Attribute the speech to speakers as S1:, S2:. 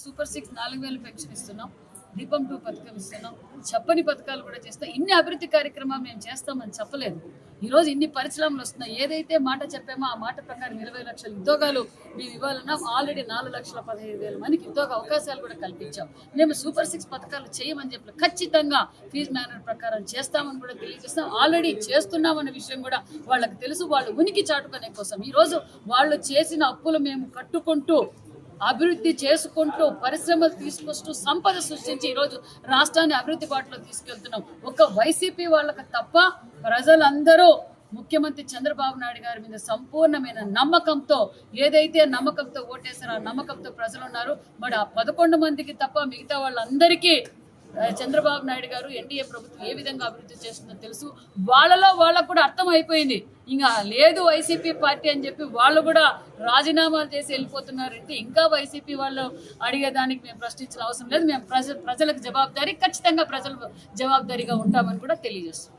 S1: Super 6 4000 pension ఇస్తున్నాం, దీపం 2 పథకం ఇస్తున్నాం, చెప్పని పథకాలు కూడా చేస్తాం. ఇన్ని అభివృద్ధి కార్యక్రమాలు మేము చేస్తామని చెప్పలేదు. ఈరోజు ఇన్ని పరిశ్రమలు వస్తున్నాయి. ఏదైతే మాట చెప్పామో ఆ మాట ప్రకారం 20 లక్షల ఉద్యోగాలు మేము ఇవ్వాలన్నా ఆల్రెడీ 4,15,000 మందికి ఉద్యోగ అవకాశాలు కూడా కల్పించాం. మేము సూపర్ 6 పథకాలు చేయమని చెప్పి ఖచ్చితంగా ఫీజు మేనర్ ప్రకారం చేస్తామని కూడా తెలియజేస్తాం. ఆల్రెడీ చేస్తున్నామన్న విషయం కూడా వాళ్ళకి తెలుసు. వాళ్ళు ఉనికి చాటుకునే కోసం ఈరోజు వాళ్ళు చేసిన అప్పులు మేము కట్టుకుంటూ అభివృద్ధి చేసుకుంటూ పరిశ్రమలు తీసుకొస్తూ సంపద సృష్టించి ఈరోజు రాష్ట్రాన్ని అభివృద్ధి బాటలో తీసుకెళ్తున్నాం. ఒక వైసీపీ వాళ్ళకి తప్ప ప్రజలందరూ ముఖ్యమంత్రి చంద్రబాబు నాయుడు గారి మీద సంపూర్ణమైన నమ్మకంతో ఏదైతే నమ్మకంతో ఓటేశారో ఆ నమ్మకంతో ప్రజలు ఉన్నారు. మరి ఆ 11 మందికి తప్ప మిగతా వాళ్ళందరికీ చంద్రబాబు నాయుడు గారు ఎన్డీఏ ప్రభుత్వం ఏ విధంగా అభివృద్ధి చేస్తుందో తెలుసు. వాళ్ళకు కూడా అర్థం అయిపోయింది. ఇంకా లేదు వైసీపీ పార్టీ అని చెప్పి వాళ్ళు కూడా రాజీనామాలు చేసి వెళ్ళిపోతున్నారంటే ఇంకా వైసీపీ వాళ్ళు అడిగేదానికి మేము ప్రశ్నించిన అవసరం లేదు. మేము ప్రజలకు జవాబుదారీ, ఖచ్చితంగా ప్రజలు జవాబుదారీగా ఉంటామని కూడా తెలియజేస్తాం.